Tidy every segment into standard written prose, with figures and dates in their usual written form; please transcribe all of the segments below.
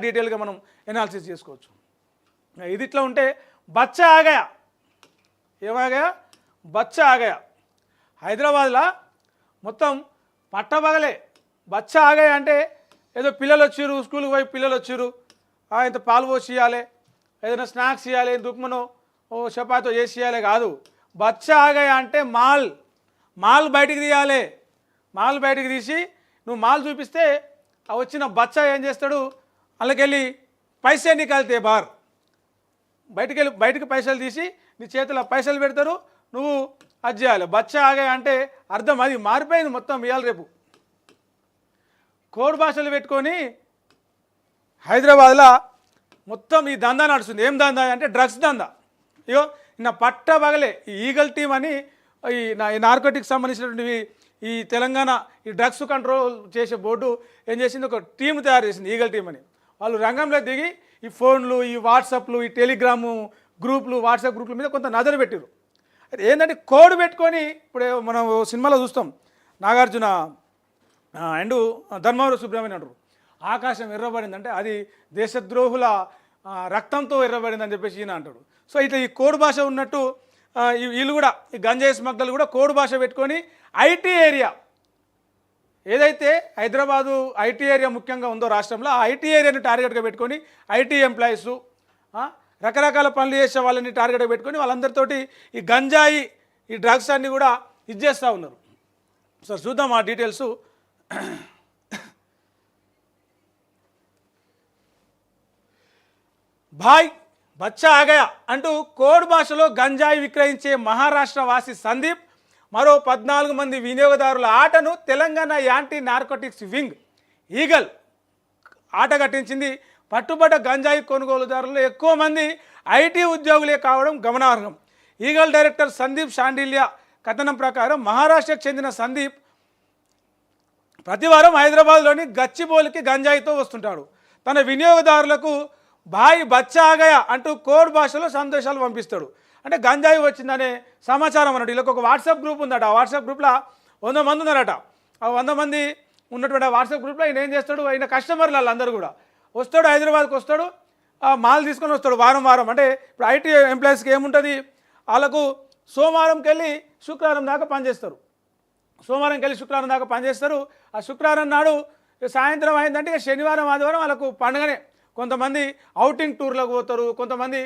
డీటెయిల్గా మనం ఎనాలిసిస్ చేసుకోవచ్చు. ఇది ఇట్లా ఉంటే బచ్చా ఆగయా ఏమాగయా బచ్చా ఆగయా హైదరాబాద్లో మొత్తం పట్టబగలే బచ్చా ఆగయా అంటే ఏదో పిల్లలు వచ్చారు, స్కూల్కి పోయి పిల్లలు వచ్చారు, ఇంత పాలు పోసి ఇవ్వాలి, ఏదైనా స్నాక్స్ ఇవ్వాలి, దుక్మనో ఓ చపాతో చేసి ఇవ్వాలి కాదు. బచ్చా ఆగయా అంటే మాల్ బయటికి తీయాలి. మాల్ బయటికి తీసి నువ్వు మాల్ చూపిస్తే ఆ వచ్చిన బచ్చా ఏం చేస్తాడు, అందులోకెళ్ళి పైసే నికాలితే బార్ బయటికి పైసలు తీసి నీ చేతిలో పైసలు పెడతారు, నువ్వు అది చేయాలి. బచ్చా ఆగయా అంటే అర్థం అది మారిపోయింది మొత్తం. ఇవాళ రేపు కోడ్ భాషలు పెట్టుకొని హైదరాబాద్లో మొత్తం ఈ దందా నడుస్తుంది. ఏం దందా అంటే డ్రగ్స్ దందా. ఇగో నిన్న పట్టబగలే ఈ ఈగల్ టీం అని ఈ నార్కోటిక్స్ సంబంధించినటువంటి ఈ తెలంగాణ ఈ డ్రగ్స్ కంట్రోల్ చేసే బోర్డు ఏం చేసింది, ఒక టీం తయారు చేసింది, ఈగల్ టీం అని. వాళ్ళు రంగంలో దిగి ఈ ఫోన్లు, ఈ వాట్సాప్లు, ఈ టెలిగ్రాము గ్రూపులు, వాట్సాప్ గ్రూపుల మీద కొంత నజరు పెట్టారు. అయితే ఏంటంటే కోడ్ పెట్టుకొని ఇప్పుడు మనం సినిమాలో చూస్తాం, నాగార్జున అండ్ ధర్మవరం సుబ్రహ్మణ్యం అంటారు, ఆకాశం ఎర్రబడిందంటే అది దేశద్రోహుల రక్తంతో ఎర్రబడిందని చెప్పేసి ఈయన అంటాడు. సో ఇట్లా ఈ కోడ్ భాష ఉన్నట్టు వీళ్ళు కూడా ఈ గంజాయి స్మగ్లర్లు కూడా కోడ్ భాష పెట్టుకొని ఐటీ ఏరియా ఏదైతే హైదరాబాదు ఐటీ ఏరియా ముఖ్యంగా ఉందో రాష్ట్రంలో, ఆ ఐటీ ఏరియాని టార్గెట్గా పెట్టుకొని ఐటీ ఎంప్లాయీస్ రకరకాల పనులు చేసే వాళ్ళని టార్గెట్గా పెట్టుకొని వాళ్ళందరితోటి ఈ గంజాయి ఈ డ్రగ్స్ అన్నీ కూడా ఇచ్చేస్తూ ఉన్నారు. సో చూద్దాం ఆ డీటెయిల్స్. భాయ్ బచ్చా ఆగయా అంటూ కోడ్ భాషలో గంజాయి విక్రయించే మహారాష్ట్ర వాసి సందీప్ మరో 14 మంది వినియోగదారుల ఆటను Telangana anti narcotics wing eagle ఆట కట్టించింది. పట్టుబడ్డ గంజాయి కొనుగోలుదారులు ఎక్కువ మంది ఐటీ ఉద్యోగులే కావడం గమనార్హం. ఈగల్ డైరెక్టర్ సందీప్ షాండిల్యా కథనం ప్రకారం మహారాష్ట్రకు చెందిన సందీప్ ప్రతివారం హైదరాబాద్లోని గచ్చిబౌలికి గంజాయితో వస్తుంటాడు. తన వినియోగదారులకు భాయ్ బచ్చా ఆగయా అంటూ కోడ్ భాషలో సందేశాలు పంపిస్తాడు. అంటే గంజాయి వచ్చిందనే సమాచారం అన్నట్టు. వీళ్ళకి ఒక వాట్సాప్ గ్రూప్ ఉందట. ఆ వాట్సాప్ గ్రూప్లో 100 మంది ఉన్నారట. ఆ 100 మంది ఉన్నటువంటి ఆ వాట్సాప్ గ్రూప్లో ఆయన ఏం చేస్తాడు, ఆయన కస్టమర్లు వాళ్ళందరూ కూడా వస్తాడు, హైదరాబాద్కి వస్తాడు, మాల్ తీసుకొని వస్తాడు వారం. అంటే ఇప్పుడు ఐటీ ఎంప్లాయీస్కి ఏముంటుంది, వాళ్ళకు సోమవారంకి వెళ్ళి శుక్రవారం దాకా పనిచేస్తారు. సోమవారంకి వెళ్ళి శుక్రవారం దాకా పనిచేస్తారు. ఆ శుక్రవారం నాడు సాయంత్రం అయిందంటే శనివారం ఆదివారం వాళ్ళకు పండుగనే. కొంతమంది ఔటింగ్ టూర్లకు పోతారు, కొంతమంది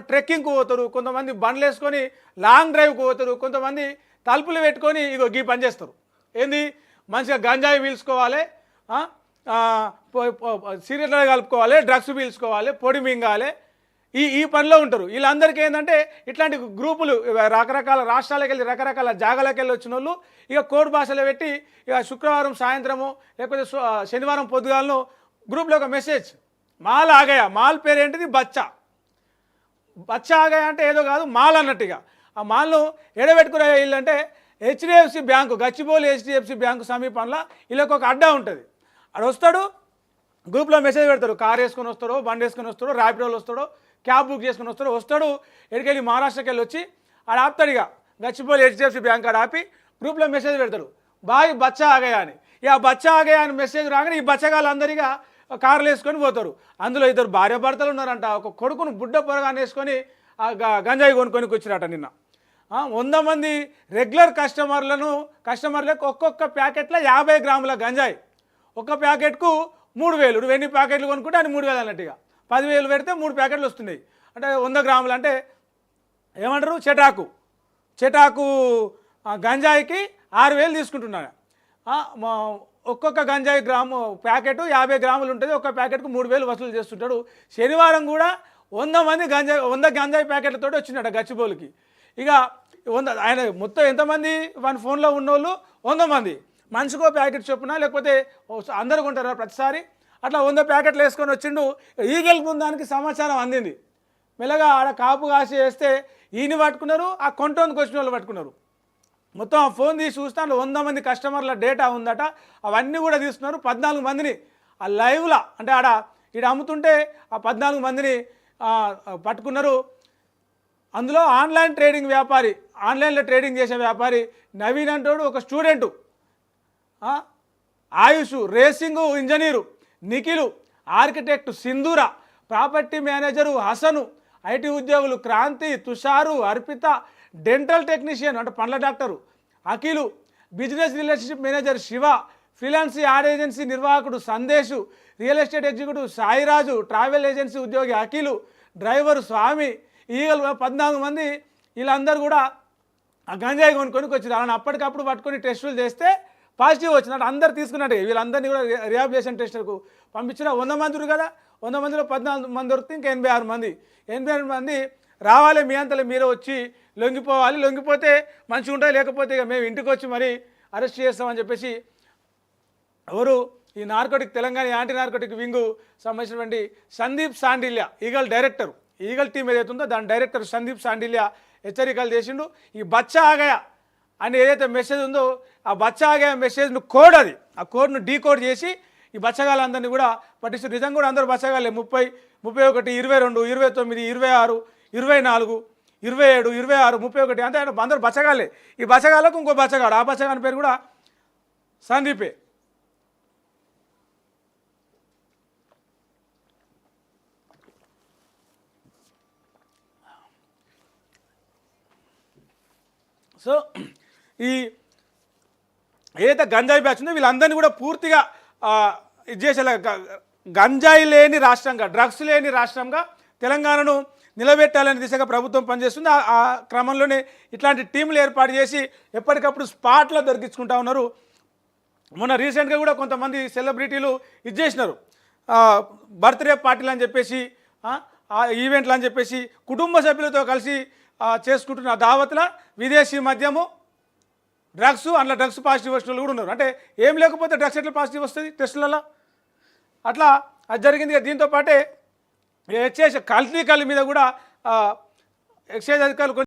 ట్రెక్కింగ్కి పోతారు, కొంతమంది బండ్లు వేసుకొని లాంగ్ డ్రైవ్కి పోతారు, కొంతమంది తలుపులు పెట్టుకొని ఇగో గీ పని చేస్తారు. ఏంది, మంచిగా గంజాయి పీల్చుకోవాలి, సిగరెట్లు కలుపుకోవాలి, డ్రగ్స్ పీల్చుకోవాలి, పొడి మింగాలి, ఈ పనిలో ఉంటారు. వీళ్ళందరికీ ఏంటంటే ఇట్లాంటి గ్రూపులు రకరకాల రాష్ట్రాలకు వెళ్ళి రకరకాల జాగాలకు వెళ్ళి వచ్చిన వాళ్ళు ఇక కోడ్ భాషలో పెట్టి ఇక శుక్రవారం సాయంత్రము లేకపోతే శనివారం పొద్దుగాలను గ్రూప్లో ఒక మెసేజ్ మాల్ ఆగయా. మాల్ పేరు ఏంటిది, బచ్చా ఆగయా అంటే ఏదో కాదు, మాల్ అన్నట్టుగా. ఆ మాల్ను ఎడబెట్టుకునే వీళ్ళు అంటే HDFC bank, Gachibowli HDFC bank సమీపంలో వీళ్ళకి ఒక అడ్డా ఉంటుంది. ఆడ వస్తాడు, గ్రూప్లో మెసేజ్ పెడతారు, కార్ వేసుకొని వస్తాడో, బండి వేసుకొని వస్తాడో, ర్యాపిడోలో వస్తాడో, క్యాబ్ బుక్ చేసుకొని వస్తాడు. ఎక్కడికెళ్ళి మహారాష్ట్రకి వెళ్ళి వచ్చి ఆడ ఆపుతాడు. ఇక గచ్చిబౌలి హెచ్డిఎఫ్సి బ్యాంక్ ఆడ ఆపి గ్రూప్లో మెసేజ్ పెడతారు, బాయ్ బచ్చా ఆగయా అని. ఇక బచ్చా ఆగయా అని మెసేజ్ రాగానే ఈ బచ్చగాళ్ళందరిగా కార్లు వేసుకొని పోతారు. అందులో 2 భార్యాభర్తలు ఉన్నారంట. ఒక కొడుకును బుడ్డ పొరగాన్ని వేసుకొని గంజాయి కొనుక్కొని వచ్చిరట నిన్న. 100 మంది రెగ్యులర్ కస్టమర్లకు ఒక్కొక్క ప్యాకెట్లో 50 గ్రాముల గంజాయి. ఒక్క ప్యాకెట్కు 3000. నువ్వు ఎన్ని ప్యాకెట్లు కొనుక్కుంటే అని 3000 అన్నట్టుగా 10,000 పెడితే 3 ప్యాకెట్లు వస్తున్నాయి. అంటే 100 గ్రాములు అంటే ఏమంటారు, చెటాకు గంజాయికి 6,000 తీసుకుంటున్నాడు. ఒక్కొక్క గంజాయి ప్యాకెట్ 50 గ్రాములు ఉంటుంది. ఒక్క ప్యాకెట్కు 3,000 వసూలు చేస్తుంటాడు. శనివారం కూడా 100 గంజాయి ప్యాకెట్లతో వచ్చినాడు గచ్చిబౌలికి. ఇక 100 ఆయన మొత్తం ఎంతమంది మన ఫోన్లో ఉన్నోళ్ళు 100 మంది, మనిషికో ప్యాకెట్ చొప్పున లేకపోతే అందరూ కొంటారు ప్రతిసారి. అట్లా 100 ప్యాకెట్లు వేసుకొని వచ్చిండు. ఈగల్ బృందానికి సమాచారం అందింది. మెల్లగా ఆడ కాపు కాసి వేస్తే ఈయన పట్టుకున్నారు, ఆ కొంటోందుకు వచ్చిన వాళ్ళు పట్టుకున్నారు. మొత్తం ఆ ఫోన్ తీసి చూస్తే అందులో 100 మంది కస్టమర్ల డేటా ఉందట. అవన్నీ కూడా తీసుకున్నారు. 14 మందిని ఆ లైవ్లో అంటే ఈడ అమ్ముతుంటే ఆ 14 మందిని పట్టుకున్నారు. అందులో ఆన్లైన్లో ట్రేడింగ్ చేసే వ్యాపారి నవీన్ అంటాడు, ఒక student, Ayush racing engineer, Nikhil architect Sindhura, property manager Hasan, IT ఉద్యోగులు క్రాంతి, తుషారు, అర్పిత, డెంటల్ టెక్నీషియన్ అంటే పండ్ల doctor Akhil, business relationship manager Shiva, freelance ad agency నిర్వాహకుడు Sandesh, real estate executive Sairaju, travel agency ఉద్యోగి అఖిలు, డ్రైవరు స్వామి, ఈగలు 14 మంది. వీళ్ళందరూ కూడా ఆ గంజాయి కొనుక్కొని వచ్చారు. అలానే అప్పటికప్పుడు పట్టుకొని టెస్టులు చేస్తే పాజిటివ్ వచ్చినట్టు అందరు తీసుకున్నట్టే. వీళ్ళందరినీ కూడా రిహాబిలిటేషన్ టెస్టులకు పంపించిన 100 మంది కదా, 100 మందిలో 14 మంది దొరికితే ఇంకా 86 మంది. 86 మంది రావాలి, మీ అంతలో మీరే వచ్చి లొంగిపోవాలి. లొంగిపోతే మంచిగా ఉంటుంది, లేకపోతే ఇక మేము ఇంటికి వచ్చి మరి అరెస్ట్ చేస్తామని చెప్పేసి ఎవరు ఈ narcotic Telangana anti narcotic wing సంబంధించినటువంటి Sandeep Sandilya, eagle director, eagle team ఏదైతే ఉందో దాని డైరెక్టర్ సందీప్ సాండిల్యా హెచ్చరికలు చేసిండు. ఈ బచ్చా ఆగయా అని ఏదైతే మెసేజ్ ఉందో ఆ బచ్చా ఆగయా మెసేజ్ను కోడ్, అది ఆ కోడ్ను డీకోడ్ చేసి ఈ బచ్చగాళ్ళందరినీ కూడా పట్టిస్తూ నిజంగా కూడా అందరూ బచ్చగాళ్ళే. 30, 31, 22, 29, 26, 24, 27, 26, 31 అంతే అందరూ బచ్చగాళ్ళే. ఈ బచ్చగాళ్ళకు ఇంకో బచ్చగాడు, ఆ బచ్చగాని పేరు కూడా సందీపే. సో ఈ ఏదైతే గంజాయి బ్యాచ్ ఉందో వీళ్ళందరినీ కూడా పూర్తిగా ఇది చేసేలా గంజాయి లేని రాష్ట్రంగా, డ్రగ్స్ లేని రాష్ట్రంగా తెలంగాణను నిలబెట్టాలనే దిశగా ప్రభుత్వం పనిచేస్తుంది. ఆ క్రమంలోనే ఇట్లాంటి టీంలు ఏర్పాటు చేసి ఎప్పటికప్పుడు స్పాట్లో దొరికించుకుంటా ఉన్నారు. మొన్న రీసెంట్గా కూడా కొంతమంది సెలబ్రిటీలు ఇది చేసినారు, బర్త్డే పార్టీలు అని చెప్పేసి, ఈవెంట్లు అని చెప్పేసి కుటుంబ సభ్యులతో కలిసి చేసుకుంటున్న దావత్ల విదేశీ మద్యము, డ్రగ్స్, అందులో డ్రగ్స్ పాజిటివ్ వచ్చిన వాళ్ళు కూడా ఉన్నారు. అంటే ఏం లేకపోతే డ్రగ్స్ ఎట్లా పాజిటివ్ వస్తుంది టెస్టులలో, అట్లా అది జరిగింది. దీంతో పాటే ఎక్సైజ్ కల్తీ మీద కూడా ఎక్సైజ్ అధికారులు